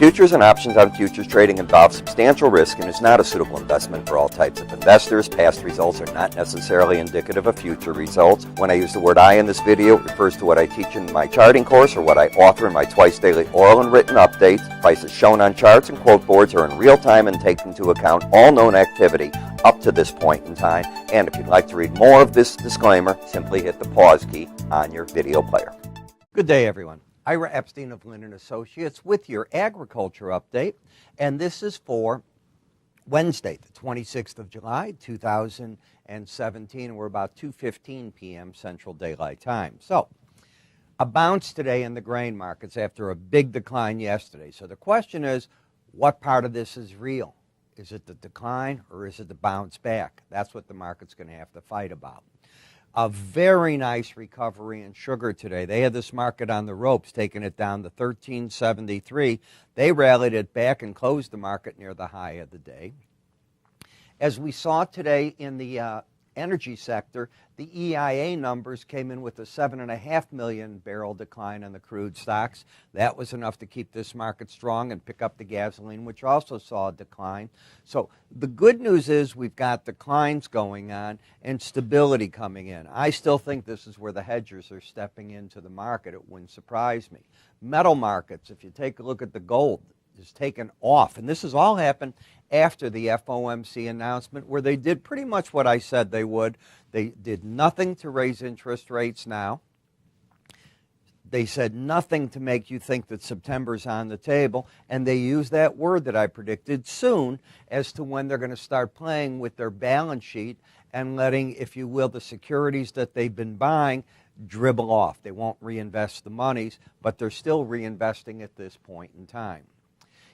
Futures and options on futures trading involve substantial risk and is not a suitable investment for all types of investors. Past results are not necessarily indicative of future results. When I use the word I in this video, it refers to what I teach in my charting course or what I author in my twice daily oral and written updates. Prices shown on charts and quote boards are in real time and take into account all known activity up to this point in time. And if you'd like to read more of this disclaimer, simply hit the pause key on your video player. Good day, everyone. Ira Epstein of Lynn & Associates with your agriculture update, and this is for Wednesday, the 26th of July, 2017, and we're about 2:15 p.m. Central Daylight Time. So, a bounce today in the grain markets after a big decline yesterday. So the question is, what part of this is real? Is it the decline or is it the bounce back? That's what the market's going to have to fight about. A very nice recovery in sugar today. They had this market on the ropes, taking it down to 13.73. They rallied it back and closed the market near the high of the day. As we saw today in the energy sector, the EIA numbers came in with a 7.5 million barrel decline in the crude stocks. That was enough to keep this market strong and pick up the gasoline, which also saw a decline. So the good news is we've got declines going on and stability coming in. I still think this is where the hedgers are stepping into the market. It wouldn't surprise me. Metal markets, if you take a look at the gold, is taken off. And this has all happened after the FOMC announcement where they did pretty much what I said they would. They did nothing to raise interest rates now. They said nothing to make you think that September's on the table. And they used that word that I predicted soon as to when they're going to start playing with their balance sheet and letting, if you will, the securities that they've been buying dribble off. They won't reinvest the monies, but they're still reinvesting at this point in time.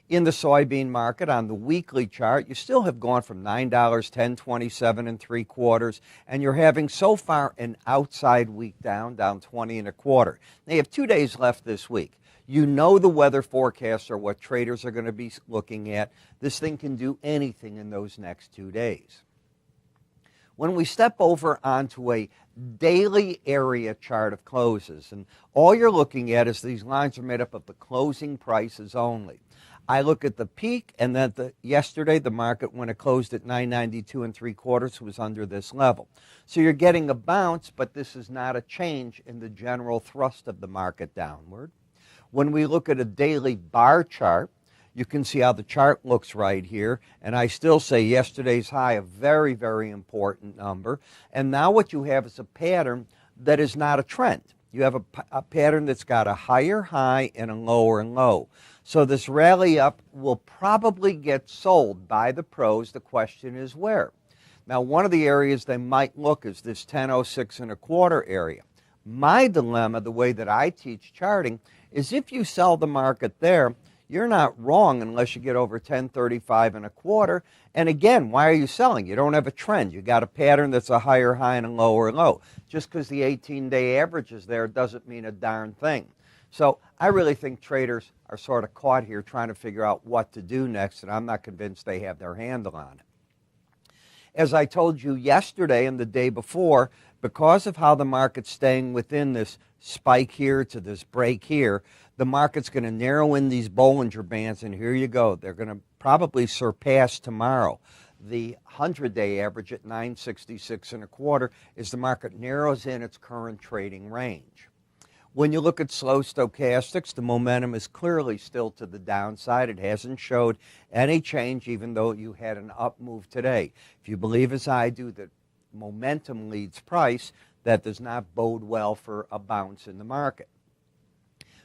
In the soybean market, on the weekly chart, you still have gone from $9, $10.27 3/4, and you're having so far an outside week down 20 1/4. Now, you have 2 days left this week. You know the weather forecasts are what traders are going to be looking at. This thing can do anything in those next 2 days. When we step over onto a daily area chart of closes, and all you're looking at is these lines are made up of the closing prices only. I look at the peak, and then yesterday the market, when it closed at 992 3/4, was under this level. So you're getting a bounce, but this is not a change in the general thrust of the market downward. When we look at a daily bar chart, you can see how the chart looks right here, and I still say yesterday's high, a very, very important number. And now what you have is a pattern that is not a trend. You have a pattern that's got a higher high and a lower low. So this rally up will probably get sold by the pros. The question is where. Now, one of the areas they might look is this 10.06 1/4 area. My dilemma, the way that I teach charting, is if you sell the market there, you're not wrong unless you get over 10.35 1/4. And again, why are you selling? You don't have a trend. You got a pattern that's a higher high and a lower low. Just because the 18-day average is there doesn't mean a darn thing. So I really think traders are sort of caught here trying to figure out what to do next, and I'm not convinced they have their handle on it. As I told you yesterday and the day before, because of how the market's staying within this spike here to this break here, the market's going to narrow in these Bollinger Bands, and here you go. They're going to probably surpass tomorrow. The 100-day average at 966 1/4 as the market narrows in its current trading range. When you look at slow stochastics, the momentum is clearly still to the downside. It hasn't showed any change, even though you had an up move today. If you believe, as I do, that momentum leads price, that does not bode well for a bounce in the market.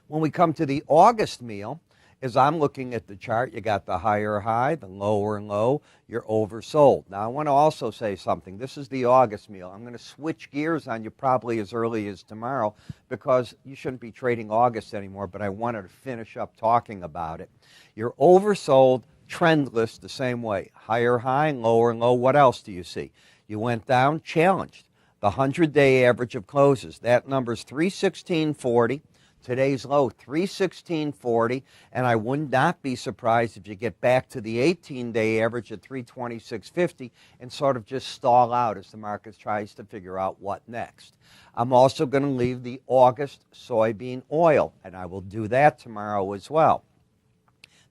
When we come to the August meal, as I'm looking at the chart, you got the higher high, the lower low, you're oversold. Now, I want to also say something. This is the August meal. I'm going to switch gears on you probably as early as tomorrow because you shouldn't be trading August anymore, but I wanted to finish up talking about it. You're oversold, trendless the same way. Higher high, lower low. What else do you see? You went down, challenged. The 100-day average of closes, that number's 316.40. Today's low, 316.40, and I would not be surprised if you get back to the 18-day average at 326.50 and sort of just stall out as the market tries to figure out what next. I'm also going to leave the August soybean oil, and I will do that tomorrow as well.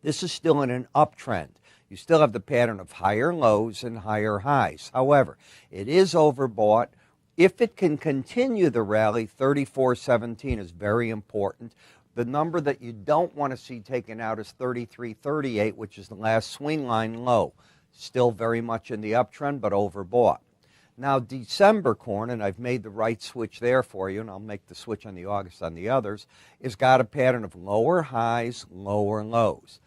This is still in an uptrend. You still have the pattern of higher lows and higher highs. However, it is overbought. If it can continue the rally, 34.17 is very important. The number that you don't want to see taken out is 33.38, which is the last swing line low. Still very much in the uptrend, but overbought. Now, December corn, and I've made the right switch there for you, and I'll make the switch on the August on the others, has got a pattern of lower highs, lower lows.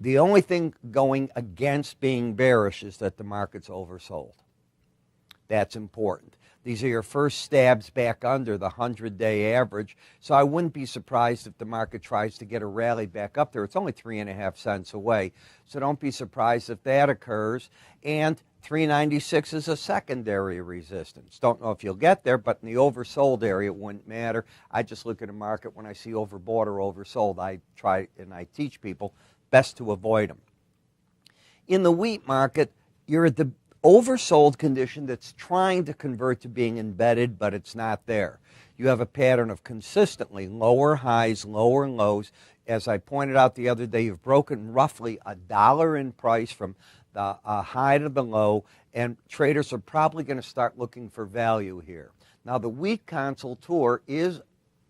The only thing going against being bearish is that the market's oversold. That's important. These are your first stabs back under the 100-day average, so I wouldn't be surprised if the market tries to get a rally back up there. It's only 3.5 cents away, so don't be surprised if that occurs. And 396 is a secondary resistance. Don't know if you'll get there, but in the oversold area, it wouldn't matter. I just look at a market when I see overbought or oversold. I try and I teach people best to avoid them. In the wheat market, you're at the oversold condition that's trying to convert to being embedded, but it's not there. You have a pattern of consistently lower highs, lower lows. As I pointed out the other day, you've broken roughly $1 in price from the high to the low, and traders are probably going to start looking for value here. Now, the wheat console tour is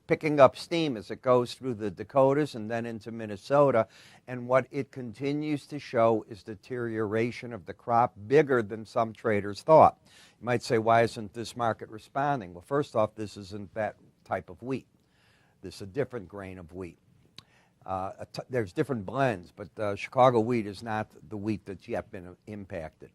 picking up steam as it goes through the Dakotas and then into Minnesota, and what it continues to show is deterioration of the crop bigger than some traders thought. You might say, why isn't this market responding? Well, first off, this isn't that type of wheat. This is a different grain of wheat. There's different blends, but Chicago wheat is not the wheat that's yet been impacted.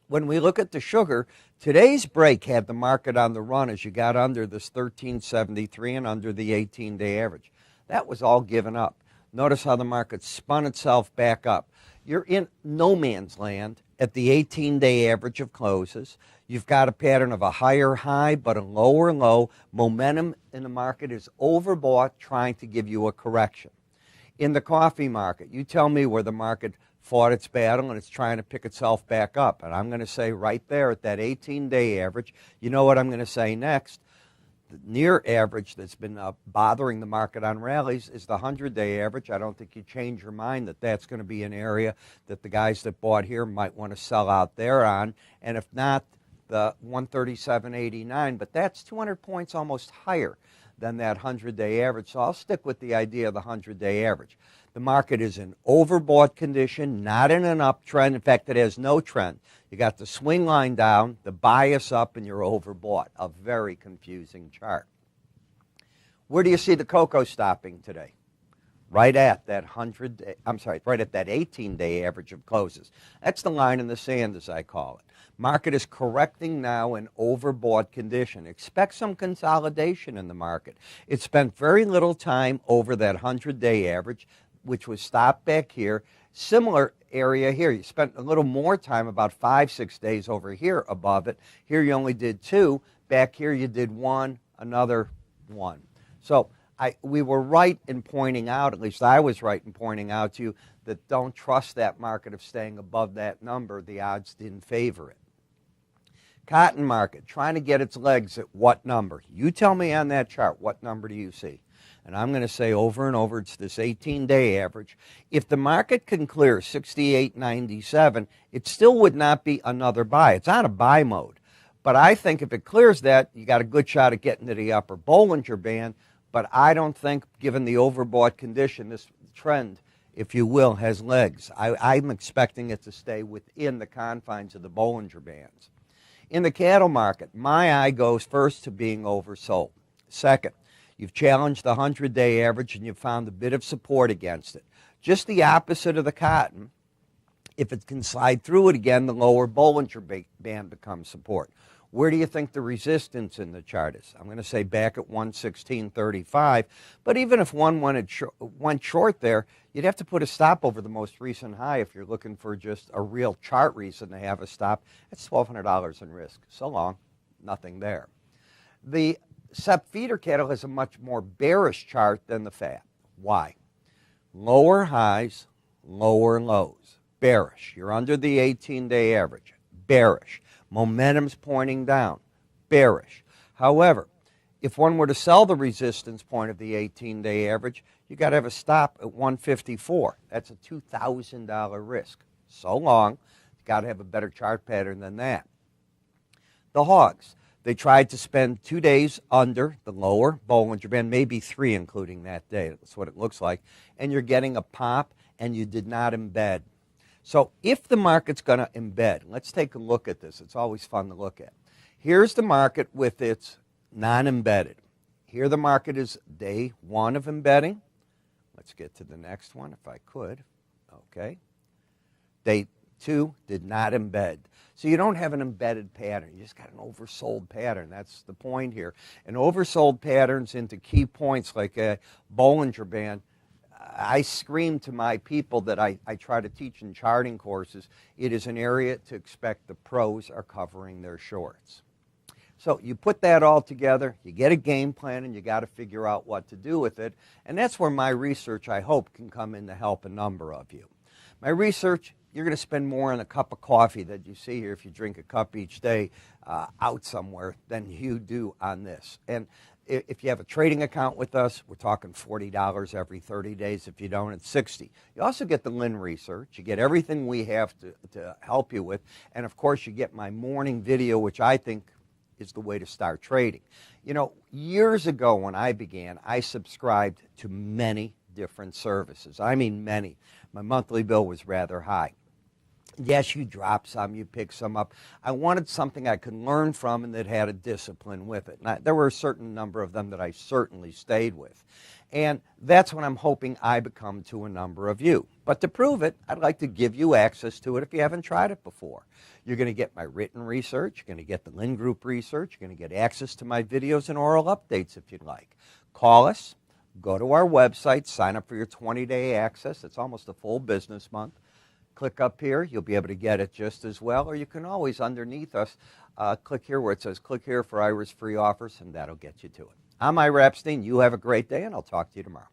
When we look at the sugar, today's break had the market on the run as you got under this 1373 and under the 18-day average. That was all given up. Notice how the market spun itself back up. You're in no man's land at the 18-day average of closes. You've got a pattern of a higher high but a lower low. Momentum in the market is overbought, trying to give you a correction. In the coffee market, you tell me where the market fought its battle and it's trying to pick itself back up. And I'm going to say right there at that 18-day average, you know what I'm going to say next? The near average that's been bothering the market on rallies is the 100-day average. I don't think you change your mind that that's going to be an area that the guys that bought here might want to sell out there on. And if not, the 137.89. But that's 200 points almost higher than that 100-day average. So I'll stick with the idea of the 100-day average. The market is in overbought condition, not in an uptrend. In fact, it has no trend. You got the swing line down, the bias up, and you're overbought. A very confusing chart. Where do you see the cocoa stopping today? Right at that right at that 18-day average of closes. That's the line in the sand, as I call it. Market is correcting now in overbought condition. Expect some consolidation in the market. It spent very little time over that 100-day average, which was stopped back here. Similar area here. You spent a little more time, about 5-6 days over here above it. Here you only did 2. Back here you did 1, another 1. So we were right in pointing out, at least I was right in pointing out to you, that don't trust that market of staying above that number. The odds didn't favor it. Cotton market, trying to get its legs at what number? You tell me on that chart, what number do you see? And I'm going to say over and over, it's this 18-day average. If the market can clear 68.97, it still would not be another buy. It's on a buy mode. But I think if it clears that, you got a good shot at getting to the upper Bollinger Band. But I don't think, given the overbought condition, this trend, if you will, has legs. I'm expecting it to stay within the confines of the Bollinger Bands. In the cattle market, my eye goes first to being oversold. Second, you've challenged the 100-day average and you've found a bit of support against it. Just the opposite of the cotton. If it can slide through it again, the lower Bollinger Band becomes support. Where do you think the resistance in the chart is? I'm going to say back at 116.35. But even if one went short there, you'd have to put a stop over the most recent high if you're looking for just a real chart reason to have a stop. That's $1,200 in risk. So long, nothing there. The Sep feeder cattle has a much more bearish chart than the fat. Why? Lower highs, lower lows. Bearish. You're under the 18-day average. Bearish. Momentum's pointing down. Bearish. However, if one were to sell the resistance point of the 18-day average, you got to have a stop at 154. That's a $2,000 risk. So long, you got to have a better chart pattern than that. The hogs, they tried to spend 2 days under the lower Bollinger Band, maybe 3 including that day. That's what it looks like. And you're getting a pop, and you did not embed. So if the market's going to embed, let's take a look at this. It's always fun to look at. Here's the market with its non-embedded. Here the market is day 1 of embedding. Let's get to the next one if I could. Okay. Day 2 did not embed. So you don't have an embedded pattern. You just got an oversold pattern. That's the point here. And oversold patterns into key points like a Bollinger Band, I scream to my people that I try to teach in charting courses, it is an area to expect the pros are covering their shorts. So you put that all together, you get a game plan, and you got to figure out what to do with it. And that's where my research, I hope, can come in to help a number of you. My research, you're going to spend more on a cup of coffee that you see here if you drink a cup each day out somewhere than you do on this. And if you have a trading account with us, we're talking $40 every 30 days. If you don't, it's $60. You also get the Lynn research. You get everything we have to help you with. And, of course, you get my morning video, which I think is the way to start trading. You know, years ago when I began, I subscribed to many different services. I mean many. My monthly bill was rather high. Yes, you drop some, you pick some up. I wanted something I could learn from and that had a discipline with it. Now, there were a certain number of them that I certainly stayed with. And that's what I'm hoping I become to a number of you. But to prove it, I'd like to give you access to it if you haven't tried it before. You're going to get my written research, you're going to get the Lynn Group research, you're going to get access to my videos and oral updates if you'd like. Call us, go to our website, sign up for your 20-day access. It's almost a full business month. Click up here, you'll be able to get it just as well, or you can always, underneath us, click here where it says click here for Ira's free offers, and that'll get you to it. I'm Ira Epstein. You have a great day, and I'll talk to you tomorrow.